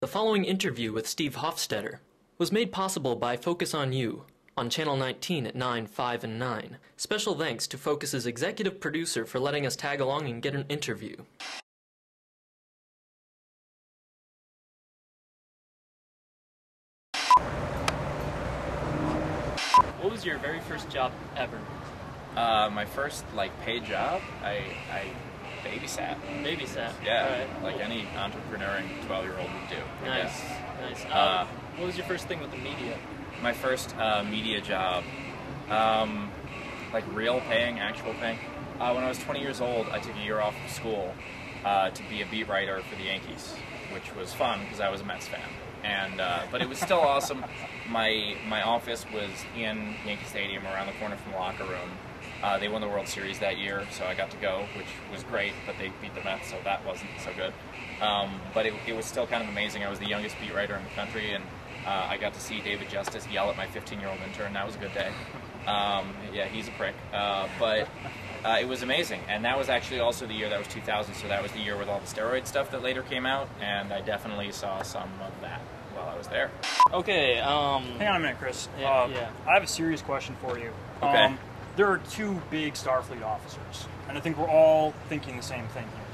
The following interview with Steve Hofstetter was made possible by Focus on You on Channel 19 at 9, 5, and 9. Special thanks to Focus's executive producer for letting us tag along and get an interview. What was your very first job ever? My first paid job, I babysat. Babysat. Yeah, like any entrepreneuring 12-year-old would do. Nice, nice. What was your first thing with the media? My first media job, like real paying, actual paying. When I was 20 years old, I took a year off of school to be a beat writer for the Yankees, which was fun because I was a Mets fan. And but it was still awesome. My office was in Yankee Stadium, around the corner from the locker room. They won the World Series that year, so I got to go, which was great, but they beat the Mets, so that wasn't so good. But it was still kind of amazing. I was the youngest beat writer in the country, and I got to see David Justice yell at my 15-year-old intern. That was a good day. Yeah, he's a prick. But it was amazing, and that was actually also the year, that was 2000, so that was the year with all the steroid stuff that later came out, and I definitely saw some of that while I was there. Okay, hang on a minute, Chris. Yeah. I have a serious question for you. Okay. There are two big Starfleet officers, and I think we're all thinking the same thing here.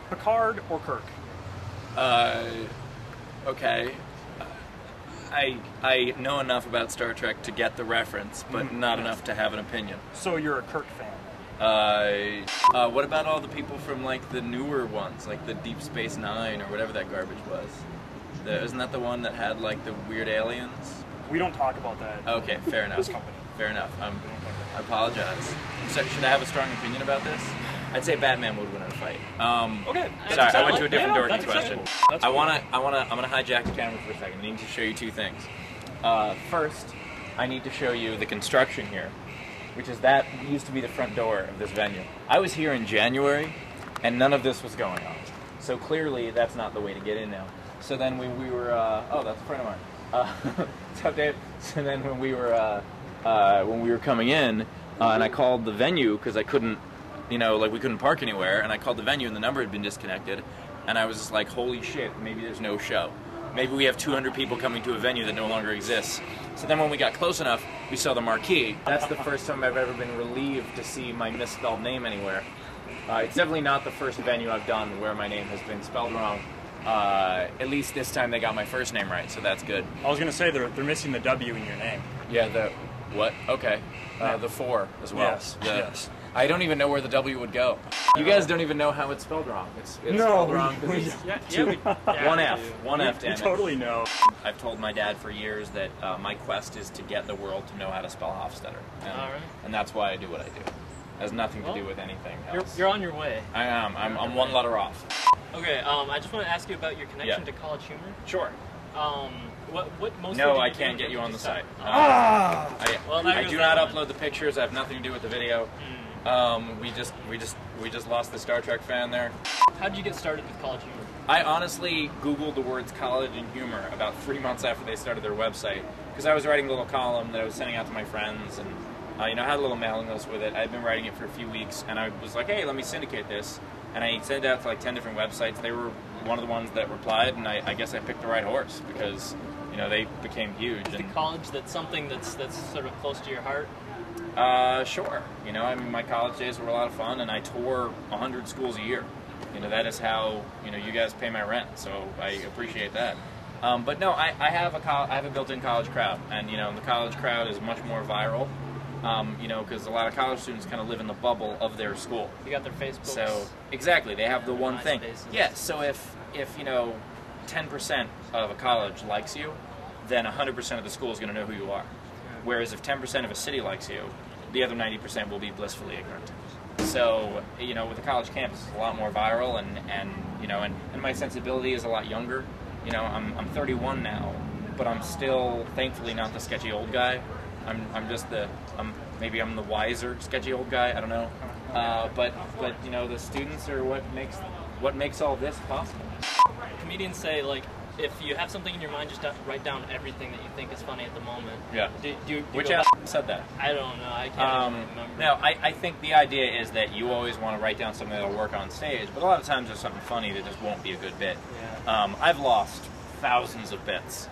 Picard or Kirk? Okay. I know enough about Star Trek to get the reference, but not enough to have an opinion. So you're a Kirk fan? What about all the people from the newer ones, like the Deep Space Nine or whatever that garbage was? Isn't that the one that had the weird aliens? We don't talk about that. Okay, fair enough. This company. Fair enough. I apologize. So, should I have a strong opinion about this? I'd say Batman would win in a fight. Okay. Sorry, I went to a different door that's question. That's I'm cool. gonna hijack the camera for a second. I need to show you two things. First, I need to show you the construction here, which is that used to be the front door of this venue. I was here in January, and none of this was going on. So clearly, that's not the way to get in now. So then we were. Oh, that's a friend of mine. What's up, Dave? So then when we were coming in, and I called the venue because I couldn't. We couldn't park anywhere, and I called the venue, and the number had been disconnected, and I was just like, holy shit, maybe there's no show. Maybe we have 200 people coming to a venue that no longer exists. So then when we got close enough, we saw the marquee. That's the first time I've ever been relieved to see my misspelled name anywhere. It's definitely not the first venue I've done where my name has been spelled wrong. At least this time they got my first name right, so that's good. I was going to say they're missing the W in your name. Yeah, the... What? Okay. The 4 as well. Yes, yes. I don't even know where the W would go. You guys don't even know how it's spelled wrong. It's spelled wrong. One F, damn it. Totally know. I've told my dad for years that my quest is to get the world to know how to spell Hofstetter. And that's why I do what I do. It has nothing to do with anything else. You're on your way. I am. I'm one letter off. Okay, I just want to ask you about your connection to College Humor. Sure. What mostly No, do I you can't do? get you on the site. I do not upload the pictures. I have nothing to do with the video. We just lost the Star Trek fan there. How did you get started with College Humor? I honestly Googled the words college and humor about 3 months after they started their website, because I was writing a little column that I was sending out to my friends, and I had a little mailing list with it. I had been writing it for a few weeks, and I was like, hey, let me syndicate this. And I sent it out to 10 different websites. They were one of the ones that replied, and I guess I picked the right horse, because they became huge. Is the college something that's sort of close to your heart? Sure. My college days were a lot of fun, and I tour 100 schools a year. That is how you guys pay my rent, so I appreciate that. But no, I have a built-in college crowd, and the college crowd is much more viral. Because a lot of college students kind of live in the bubble of their school. You got their Facebooks. So exactly, they have the one thing. Spaces. Yeah. So if 10% of a college likes you, then 100% of the school is going to know who you are. Whereas if 10% of a city likes you, the other 90% will be blissfully ignorant. So with the college campus, it's a lot more viral, and my sensibility is a lot younger. I'm 31 now, but I'm still thankfully not the sketchy old guy. Maybe I'm the wiser sketchy old guy. I don't know. But the students are what makes all this possible. Comedians say if you have something in your mind, just write down everything that you think is funny at the moment. Yeah. Which said that? I don't know. I can't even remember. No, I think the idea is that you always want to write down something that'll work on stage, but a lot of times there's something funny that just won't be a good bit. Yeah. I've lost thousands of bits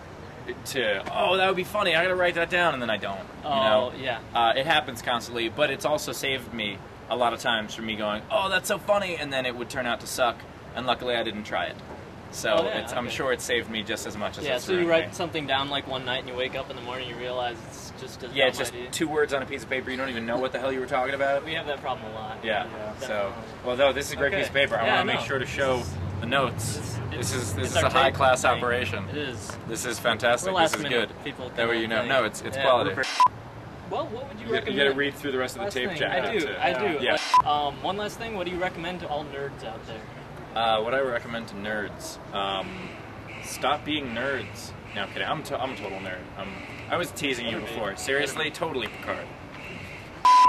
to, oh, that would be funny, I gotta write that down, and then I don't. Oh, you know? yeah. It happens constantly, but it's also saved me a lot of times from me going, oh, that's so funny, and then it would turn out to suck, and luckily I didn't try it. So I'm sure it saved me just as much as so you write something down like one night and you wake up in the morning and you realize it's just a it's just idea. 2 words on a piece of paper, you don't even know what the hell you were talking about. We have that problem a lot. Yeah. So, well, no, this is a great piece of paper. I want to make sure to show the notes. This is a high-class operation. It is. This is fantastic. This is good. That way you know. No, it's quality. Well, what would you recommend? You got to read through the rest of the tape, Jack. I do. Yeah. One last thing. What do you recommend to all nerds out there? What I recommend to nerds, stop being nerds. No, I'm kidding. I'm a total nerd. I was teasing you before. Seriously, totally Picard.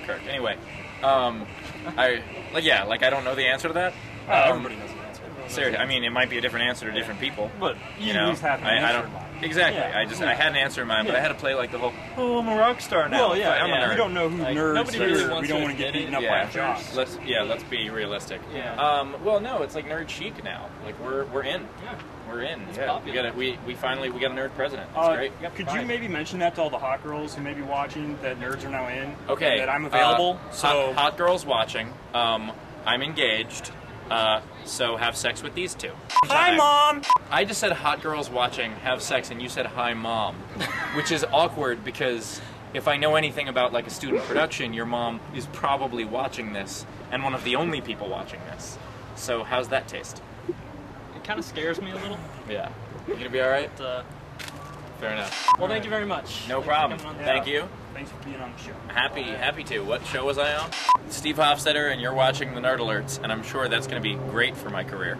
Kirk. Anyway, I don't know the answer to that. Everybody knows the answer. Seriously, I mean, it might be a different answer to different people. But you know, at least have an answer in mind. Exactly. Yeah. I had an answer in mind, but I had to play like the whole, oh, I'm a rock star now. Well, yeah, I'm a nerd. We don't know who nerds nobody are. really wants We don't to want to get admit beaten up by a job. Let's be realistic. Yeah. Well, no, it's like nerd chic now. Like we're in. Yeah. We're in. It's yeah. popular. We finally got a nerd president. That's great. Could you maybe mention that to all the hot girls who may be watching that nerds are now in? Okay. That I'm available. So hot girls watching. I'm engaged. So have sex with these two. Hi, Mom! I just said hot girls watching, have sex, and you said hi, Mom. Which is awkward because if I know anything about like a student production, your mom is probably watching this and one of the only people watching this. So how's that taste? It kind of scares me a little. Yeah. You gonna be alright? Fair enough. Well, thank you very much. No problem. Thank you. Thanks for being on the show. Happy to. What show was I on? Steve Hofstetter, and you're watching the Nerd Alerts, and I'm sure that's going to be great for my career.